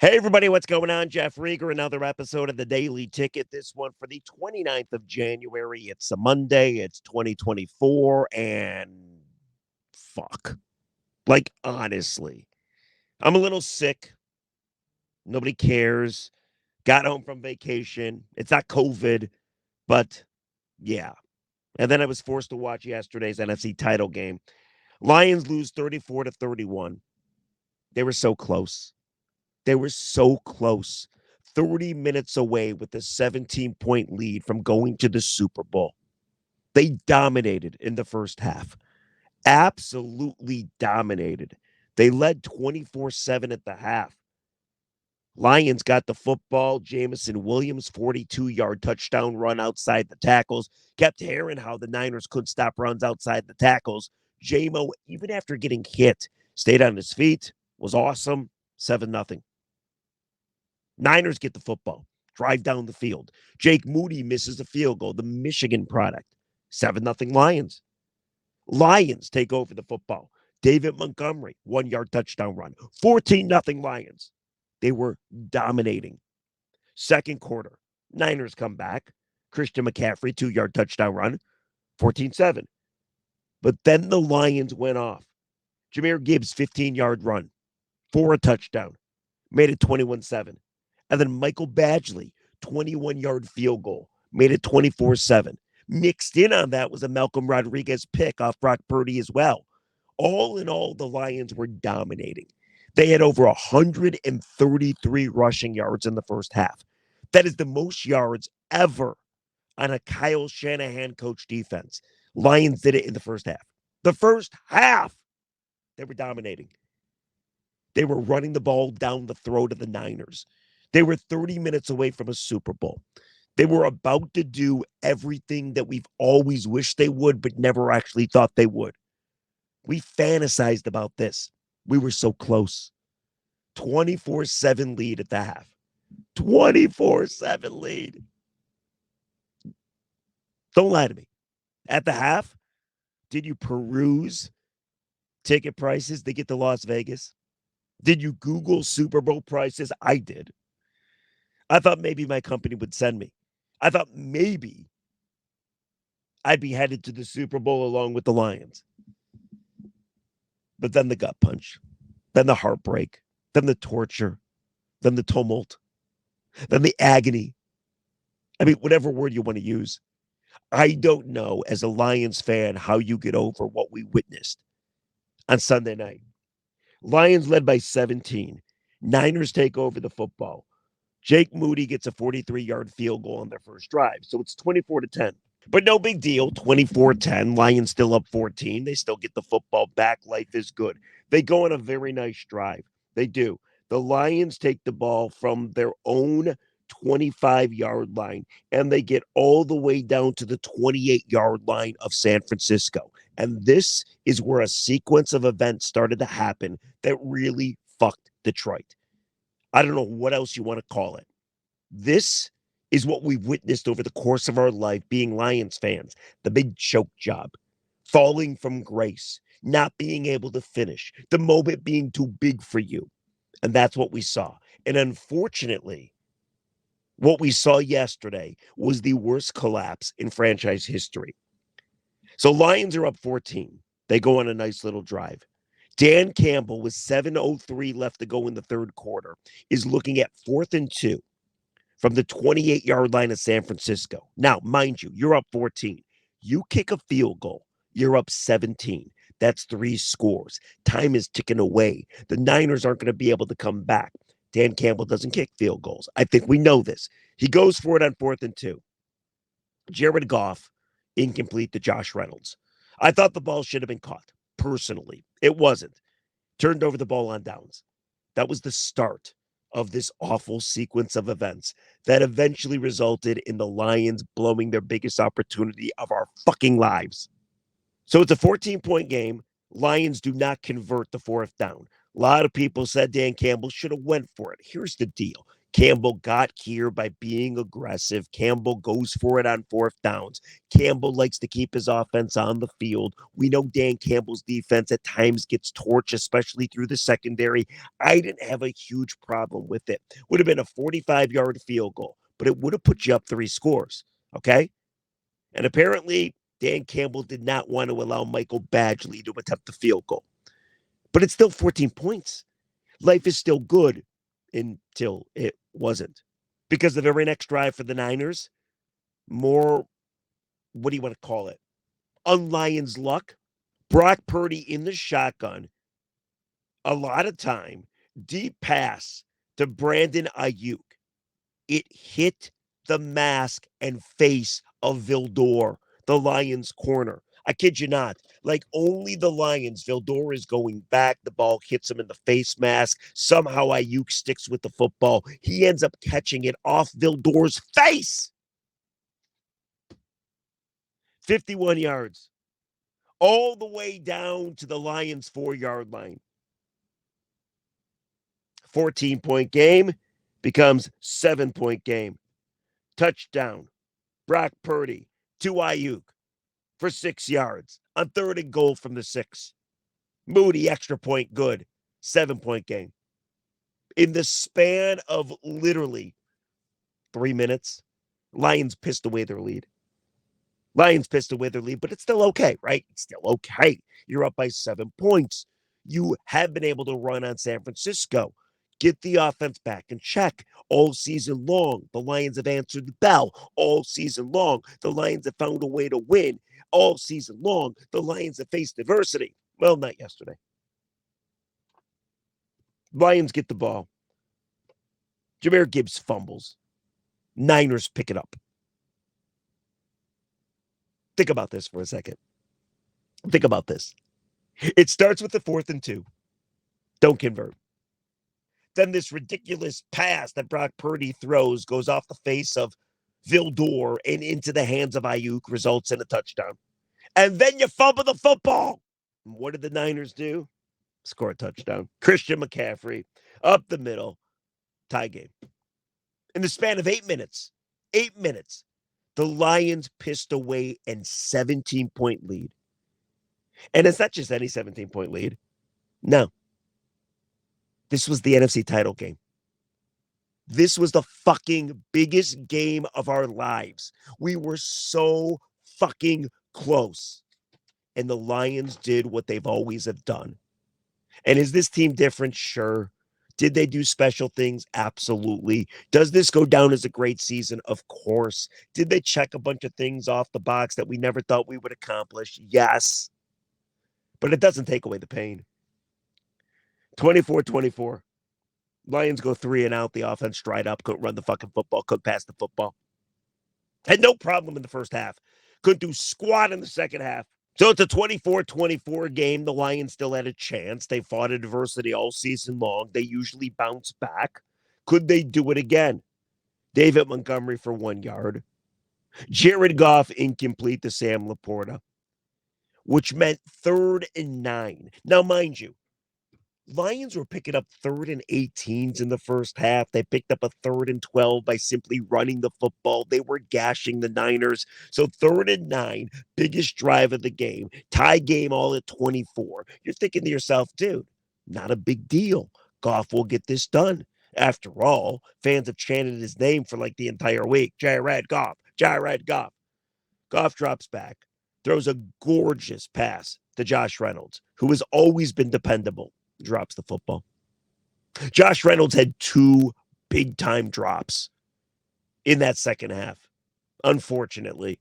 Hey, everybody, what's going on? Jeff Rieger, another episode of the Daily Ticket. This one for the 29th of January. It's a Monday, it's 2024, and fuck. Like, honestly, I'm a little sick. Nobody cares. Got home from vacation. It's not COVID, but yeah. And then I was forced to watch yesterday's NFC title game. Lions lose 34 to 31. They were so close. They were so close. 30 minutes away with a 17-point lead from going to the Super Bowl. They dominated in the first half. Absolutely dominated. They led 24-7 at the half. Lions got the football. Jamison Williams, 42-yard touchdown run outside the tackles. Kept hearing how the Niners couldn't stop runs outside the tackles. J-Mo, even after getting hit, stayed on his feet. Was awesome. 7-0. Niners get the football, drive down the field. Jake Moody misses a field goal, the Michigan product. 7-0 Lions. Lions take over the football. David Montgomery, 1-yard touchdown run. 14-0 Lions. They were dominating. Second quarter, Niners come back. Christian McCaffrey, 2-yard touchdown run. 14-7. But then the Lions went off. Jahmyr Gibbs, 15-yard run for a touchdown. Made it 21-7. And then Michael Badgley, 21-yard field goal, made it 24-7. Mixed in on that was a Malcolm Rodriguez pick off Brock Purdy as well. All in all, the Lions were dominating. They had over 133 rushing yards in the first half. That is the most yards ever on a Kyle Shanahan coach defense. Lions did it in the first half. The first half, they were dominating. They were running the ball down the throat of the Niners. They were 30 minutes away from a Super Bowl. They were about to do everything that we've always wished they would, but never actually thought they would. We fantasized about this. We were so close. 24-7 lead at the half. 24-7 lead. Don't lie to me. At the half, did you peruse ticket prices to get to Las Vegas? Did you Google Super Bowl prices? I did. I thought maybe my company would send me. I thought maybe I'd be headed to the Super Bowl along with the Lions. But then the gut punch, then the heartbreak, then the torture, then the tumult, then the agony. I mean, whatever word you want to use. I don't know, as a Lions fan, how you get over what we witnessed on Sunday night. Lions led by 17. Niners take over the football. Jake Moody gets a 43-yard field goal on their first drive. So it's 24-10. But no big deal. 24-10. Lions still up 14. They still get the football back. Life is good. They go on a very nice drive. They do. The Lions take the ball from their own 25-yard line, and they get all the way down to the 28-yard line of San Francisco. And this is where a sequence of events started to happen that really fucked Detroit. I don't know what else you want to call it. This is what we've witnessed over the course of our life being Lions fans. The big choke job, falling from grace, not being able to finish, the moment being too big for you. And that's what we saw. And unfortunately, what we saw yesterday was the worst collapse in franchise history. So Lions are up 14. They go on a nice little drive. Dan Campbell, with 7:03 left to go in the third quarter, is looking at 4th and 2 from the 28-yard line of San Francisco. Now, mind you, you're up 14. You kick a field goal, you're up 17. That's 3 scores. Time is ticking away. The Niners aren't going to be able to come back. Dan Campbell doesn't kick field goals. I think we know this. He goes for it on 4th and 2. Jared Goff, incomplete to Josh Reynolds. I thought the ball should have been caught. Personally, it wasn't. Turned over the ball on downs. That was the start of this awful sequence of events that eventually resulted in the Lions blowing their biggest opportunity of our fucking lives. So it's a 14-point game. Lions do not convert the 4th down. A lot of people said Dan Campbell should have went for it. Here's the deal. Campbell got here by being aggressive. Campbell goes for it on fourth downs. Campbell likes to keep his offense on the field. We know Dan Campbell's defense at times gets torched, especially through the secondary. I didn't have a huge problem with it. Would have been a 45-yard field goal, but it would have put you up 3 scores, okay? And apparently, Dan Campbell did not want to allow Michael Badgley to attempt the field goal. But it's still 14 points. Life is still good until it wasn't. Because the very next drive for the Niners, more, what do you want to call it? Un-Lions luck. Brock Purdy in the shotgun. A lot of time. Deep pass to Brandon Ayuk. It hit the mask and face of Vildor, the Lions corner. I kid you not. Like only the Lions, Vildor is going back. The ball hits him in the face mask. Somehow Ayuk sticks with the football. He ends up catching it off Vildor's face. 51 yards. All the way down to the Lions' 4-yard line. 14-point game becomes 7-point game. Touchdown. Brock Purdy to Ayuk for 6 yards on 3rd and goal from the 6. Moody, extra point, good. 7-point game. In the span of literally 3 minutes, Lions pissed away their lead. But it's still okay, right? It's still okay. You're up by 7 points. You have been able to run on San Francisco. Get the offense back in check. All season long, the Lions have answered the bell. All season long, the Lions have found a way to win. All season long, the Lions have faced adversity. Well, not yesterday. Lions get the ball. Jahmyr Gibbs fumbles. Niners pick it up. Think about this for a second. Think about this. It starts with the 4th and 2. Don't convert. Then this ridiculous pass that Brock Purdy throws goes off the face of Vildor and into the hands of Ayuk, results in a touchdown. And then you fumble the football. What did the Niners do? Score a touchdown. Christian McCaffrey up the middle. Tie game. In the span of 8 minutes, the Lions pissed away a 17-point lead. And it's not just any 17-point lead. No. This was the NFC title game. This was the fucking biggest game of our lives. We were so fucking close. And the Lions did what they've always have done. And is this team different? Sure. Did they do special things? Absolutely. Does this go down as a great season? Of course. Did they check a bunch of things off the box that we never thought we would accomplish? Yes. But it doesn't take away the pain. 24-24. Lions go 3 and out. The offense dried up. Couldn't run the fucking football. Couldn't pass the football. Had no problem in the first half. Couldn't do squat in the second half. So it's a 24-24 game. The Lions still had a chance. They fought adversity all season long. They usually bounce back. Could they do it again? David Montgomery for 1 yard. Jared Goff incomplete to Sam Laporta, which meant 3rd and 9. Now, mind you, Lions were picking up 3rd and 18s in the first half. They picked up a 3rd and 12 by simply running the football. They were gashing the Niners. So 3rd and 9, biggest drive of the game. Tie game all at 24. You're thinking to yourself, dude, not a big deal. Goff will get this done. After all, fans have chanted his name for like the entire week. Jared Goff, Jared Goff. Goff drops back, throws a gorgeous pass to Josh Reynolds, who has always been dependable. Drops the football. Josh Reynolds had 2 big-time drops in that second half, unfortunately.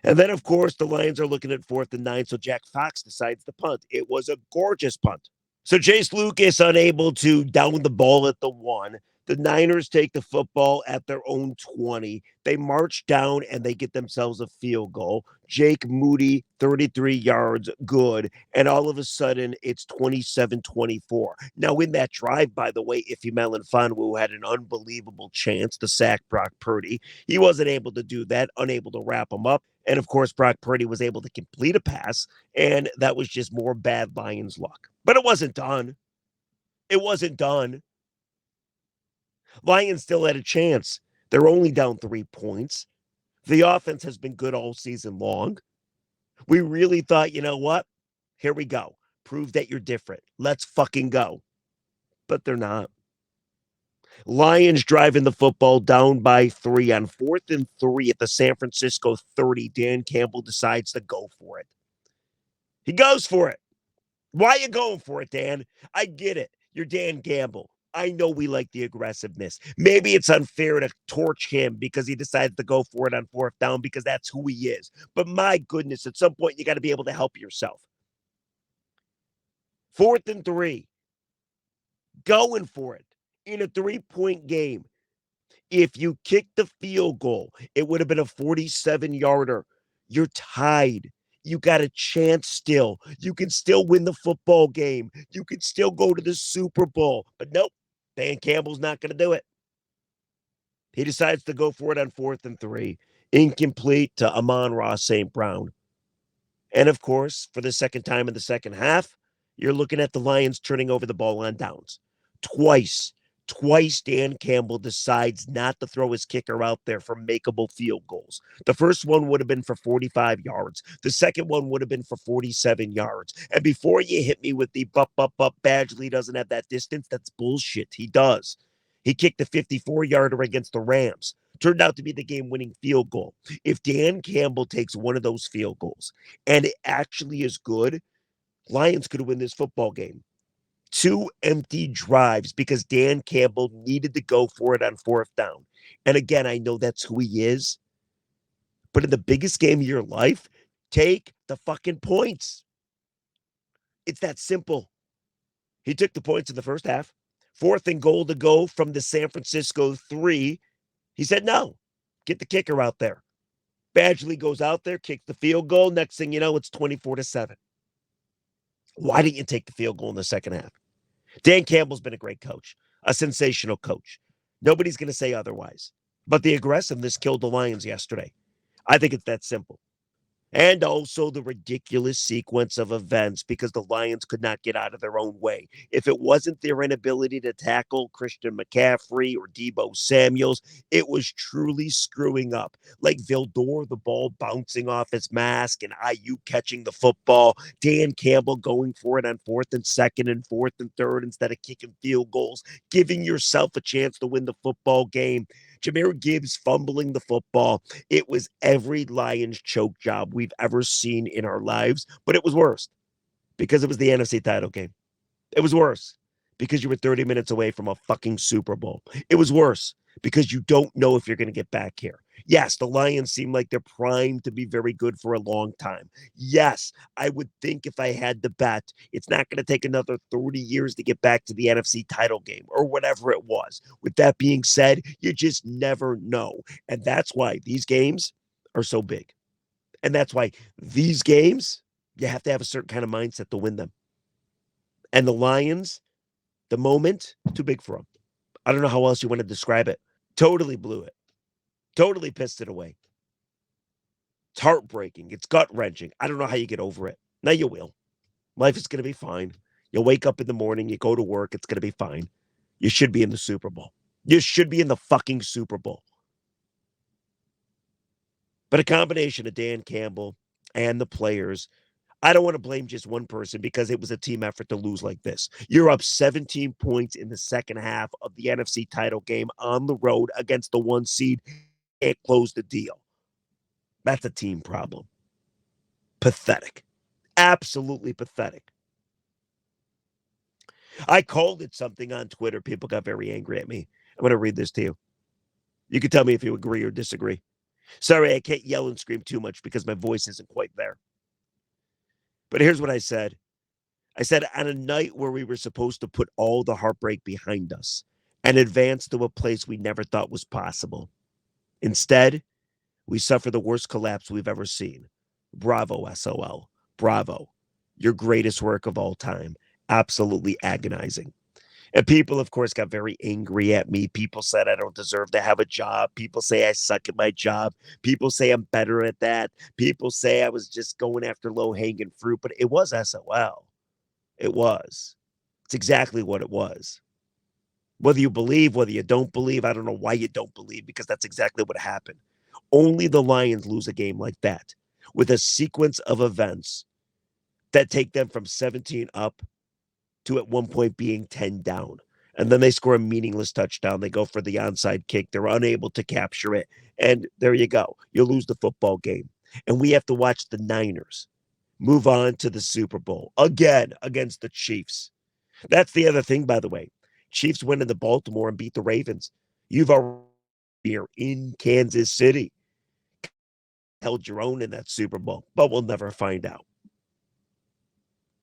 And then, of course, the Lions are looking at 4th and 9, so Jack Fox decides to punt. It was a gorgeous punt. So Chase Lucas unable to down the ball at the 1. The Niners take the football at their own 20. They march down and they get themselves a field goal. Jake Moody, 33 yards, good. And all of a sudden, it's 27-24. Now, in that drive, by the way, Ife Melifonwu had an unbelievable chance to sack Brock Purdy. He wasn't able to do that, unable to wrap him up. And, of course, Brock Purdy was able to complete a pass, and that was just more bad Lions luck. But it wasn't done. It wasn't done. Lions still had a chance. They're only down 3 points. The offense has been good all season long. We really thought, you know what? Here we go. Prove that you're different. Let's fucking go. But they're not. Lions driving the football down by 3 on 4th and 3 at the San Francisco 30. Dan Campbell decides to go for it. He goes for it. Why are you going for it, Dan? I get it. You're Dan Campbell. I know we like the aggressiveness. Maybe it's unfair to torch him because he decided to go for it on 4th down because that's who he is. But my goodness, at some point, you got to be able to help yourself. 4th and 3, going for it in a 3-point game. If you kick the field goal, it would have been a 47-yarder. You're tied. You got a chance still. You can still win the football game. You can still go to the Super Bowl. But nope, Dan Campbell's not going to do it. He decides to go for it on 4th and 3. Incomplete to Amon-Ra St. Brown. And of course, for the second time in the second half, you're looking at the Lions turning over the ball on downs. Twice, Dan Campbell decides not to throw his kicker out there for makeable field goals. The first one would have been for 45 yards. The second one would have been for 47 yards. And before you hit me with the Badgley doesn't have that distance, that's bullshit. He does. He kicked the 54-yarder against the Rams. Turned out to be the game-winning field goal. If Dan Campbell takes one of those field goals and it actually is good, Lions could win this football game. 2 empty drives because Dan Campbell needed to go for it on 4th down. And again, I know that's who he is. But in the biggest game of your life, take the fucking points. It's that simple. He took the points in the first half. 4th-and-goal to go from the San Francisco 3. He said, no, get the kicker out there. Badgley goes out there, kicks the field goal. Next thing you know, it's 24-7. Why didn't you take the field goal in the second half? Dan Campbell's been a great coach, a sensational coach. Nobody's going to say otherwise. But the aggressiveness killed the Lions yesterday. I think it's that simple. And also the ridiculous sequence of events because the Lions could not get out of their own way. If it wasn't their inability to tackle Christian McCaffrey or Deebo Samuels, it was truly screwing up. Like Vildor, the ball bouncing off his mask, and IU catching the football. Dan Campbell going for it on 4th-and-2 and 4th-and-3 instead of kicking field goals, giving yourself a chance to win the football game. Jahmyr Gibbs fumbling the football. It was every Lions choke job we've ever seen in our lives, but it was worse because it was the NFC title game. It was worse because you were 30 minutes away from a fucking Super Bowl. It was worse because you don't know if you're going to get back here. Yes, the Lions seem like they're primed to be very good for a long time. Yes, I would think if I had to bet, it's not going to take another 30 years to get back to the NFC title game or whatever it was. With that being said, you just never know. And that's why these games are so big. And that's why these games, you have to have a certain kind of mindset to win them. And the Lions, the moment, too big for them. I don't know how else you want to describe it. Totally blew it. Totally pissed it away. It's heartbreaking. It's gut-wrenching. I don't know how you get over it. Now you will. Life is going to be fine. You'll wake up in the morning. You go to work. It's going to be fine. You should be in the Super Bowl. You should be in the fucking Super Bowl. But a combination of Dan Campbell and the players, I don't want to blame just one person because it was a team effort to lose like this. You're up 17 points in the second half of the NFC title game on the road against the 1 seed. Can't close the deal. That's a team problem. Pathetic. Absolutely pathetic. I called it something on Twitter. People got very angry at me. I'm going to read this to you. You can tell me if you agree or disagree. Sorry, I can't yell and scream too much because my voice isn't quite there. But here's what I said. I said, on a night where we were supposed to put all the heartbreak behind us and advance to a place we never thought was possible. Instead, we suffer the worst collapse we've ever seen. Bravo, SOL. Bravo. Your greatest work of all time. Absolutely agonizing. And people, of course, got very angry at me. People said I don't deserve to have a job. People say I suck at my job. People say I'm better at that. People say I was just going after low-hanging fruit. But it was SOL. It was. It's exactly what it was. Whether you believe, whether you don't believe, I don't know why you don't believe because that's exactly what happened. Only the Lions lose a game like that with a sequence of events that take them from 17 up to at one point being 10 down. And then they score a meaningless touchdown. They go for the onside kick. They're unable to capture it. And there you go. You lose the football game. And we have to watch the Niners move on to the Super Bowl again against the Chiefs. That's the other thing, by the way. Chiefs went into Baltimore and beat the Ravens. You've already here in Kansas City held your own in that Super Bowl, but we'll never find out.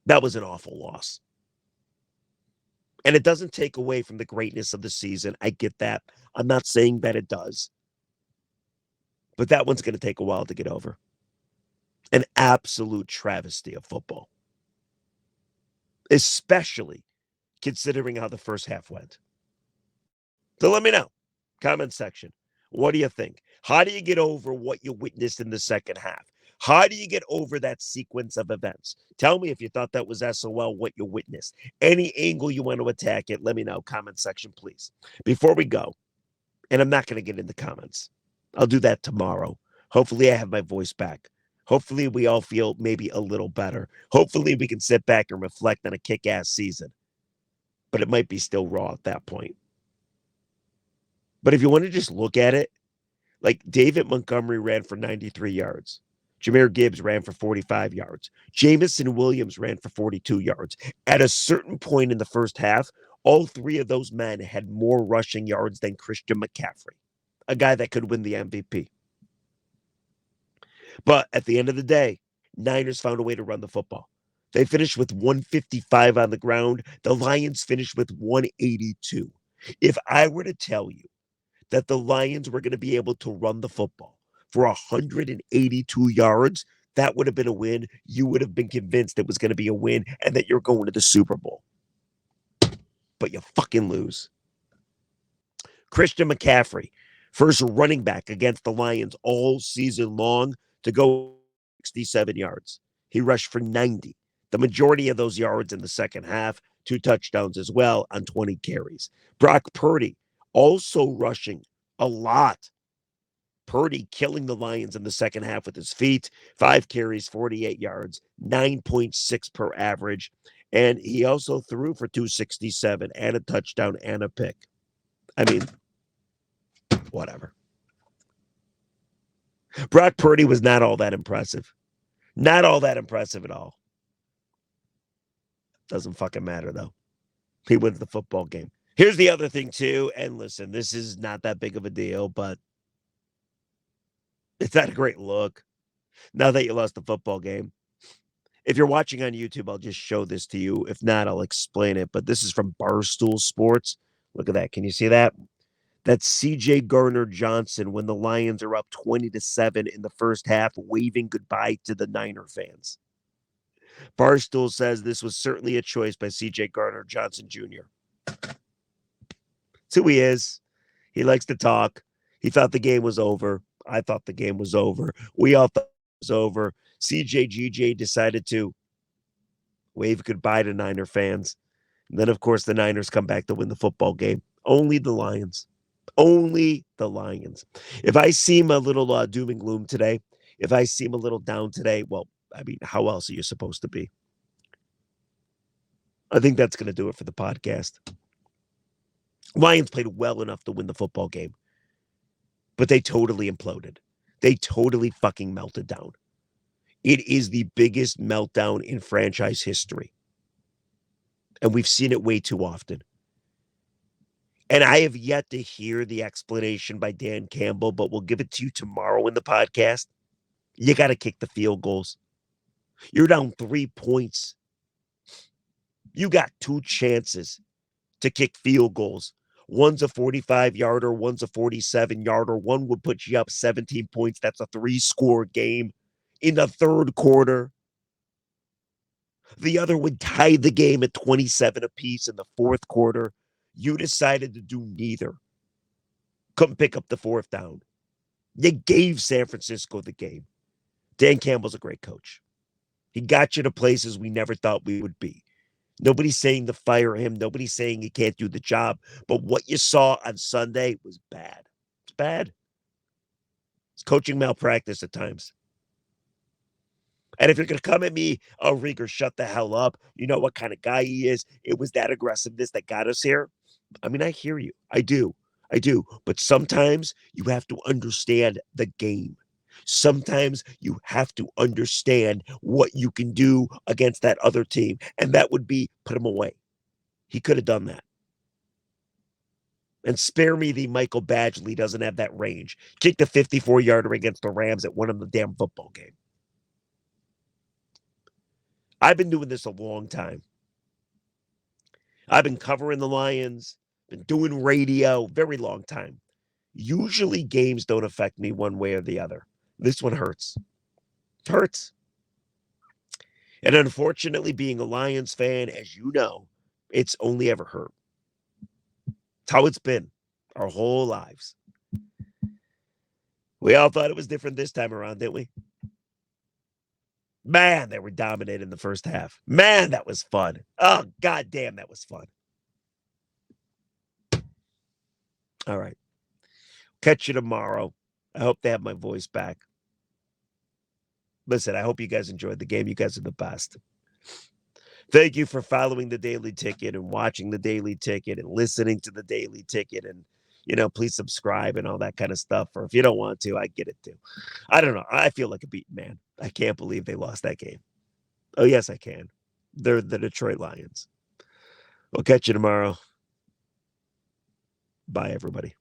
That was an awful loss. And it doesn't take away from the greatness of the season. I get that. I'm not saying that it does. But that one's going to take a while to get over. An absolute travesty of football, especially considering how the first half went. So let me know. Comment section. What do you think? How do you get over what you witnessed in the second half? How do you get over that sequence of events? Tell me if you thought that was SOL, what you witnessed. Any angle you want to attack it, let me know. Comment section, please. Before we go, and I'm not going to get into comments. I'll do that tomorrow. Hopefully, I have my voice back. Hopefully, we all feel maybe a little better. Hopefully, we can sit back and reflect on a kick ass season. But it might be still raw at that point. But if you want to just look at it, like David Montgomery ran for 93 yards. Jahmyr Gibbs ran for 45 yards. Jamison Williams ran for 42 yards. At a certain point in the first half, all three of those men had more rushing yards than Christian McCaffrey, a guy that could win the MVP. But at the end of the day, Niners found a way to run the football. They finished with 155 on the ground. The Lions finished with 182. If I were to tell you that the Lions were going to be able to run the football for 182 yards, that would have been a win. You would have been convinced it was going to be a win and that you're going to the Super Bowl. But you fucking lose. Christian McCaffrey, first running back against the Lions all season long to go 67 yards. He rushed for 90. The majority of those yards in the second half, 2 touchdowns as well on 20 carries. Brock Purdy also rushing a lot. Purdy killing the Lions in the second half with his feet, 5 carries, 48 yards, 9.6 per average. And he also threw for 267 and a touchdown and a pick. I mean, whatever. Brock Purdy was not all that impressive. Not all that impressive at all. Doesn't fucking matter, though. He wins the football game. Here's the other thing, too. And listen, this is not that big of a deal, but it's not a great look now that you lost the football game. If you're watching on YouTube, I'll just show this to you. If not, I'll explain it. But this is from Barstool Sports. Look at that. Can you see that? That's CJ Gardner-Johnson when the Lions are up 20-7 in the first half, waving goodbye to the Niner fans. Barstool says this was certainly a choice by CJ Gardner-Johnson Jr. That's who he is. He likes to talk. He thought the game was over. I thought the game was over. We all thought it was over. CJGJ decided to wave goodbye to Niner fans. And then, of course, the Niners come back to win the football game. Only the Lions. Only the Lions. If I seem a little doom and gloom today, if I seem a little down today, well, I mean, how else are you supposed to be? I think that's going to do it for the podcast. Lions played well enough to win the football game, but they totally imploded. They totally fucking melted down. It is the biggest meltdown in franchise history. And we've seen it way too often. And I have yet to hear the explanation by Dan Campbell, but we'll give it to you tomorrow in the podcast. You got to kick the field goals. You're down 3 points. You got 2 chances to kick field goals. One's a 45-yarder, one's a 47-yarder. One would put you up 17 points. That's a 3-score game in the third quarter. The other would tie the game at 27 apiece in the fourth quarter. You decided to do neither. Couldn't pick up the fourth down. You gave San Francisco the game. Dan Campbell's a great coach. He got you to places we never thought we would be. Nobody's saying to fire him. Nobody's saying he can't do the job. But what you saw on Sunday was bad. It's bad. It's coaching malpractice at times. And if you're going to come at me, oh, Rieger, shut the hell up. You know what kind of guy he is. It was that aggressiveness that got us here. I mean, I hear you. I do. I do. But sometimes you have to understand the game. Sometimes you have to understand what you can do against that other team. And that would be put him away. He could have done that. And spare me the Michael Badgley doesn't have that range. Kicked a 54-yarder against the Rams at one of the damn football game. I've been doing this a long time. I've been covering the Lions, been doing radio, very long time. Usually games don't affect me one way or the other. This one hurts. It hurts. And unfortunately, being a Lions fan, as you know, it's only ever hurt. It's how it's been our whole lives. We all thought it was different this time around, didn't we? Man, they were dominated in the first half. Man, that was fun. Oh, goddamn, that was fun. All right. Catch you tomorrow. I hope they have my voice back. Listen, I hope you guys enjoyed the game. You guys are the best. Thank you for following the Daily Ticket and watching the Daily Ticket and listening to the Daily Ticket. And, please subscribe and all that kind of stuff. Or if you don't want to, I get it too. I don't know. I feel like a beaten man. I can't believe they lost that game. Oh, yes, I can. They're the Detroit Lions. We'll catch you tomorrow. Bye, everybody.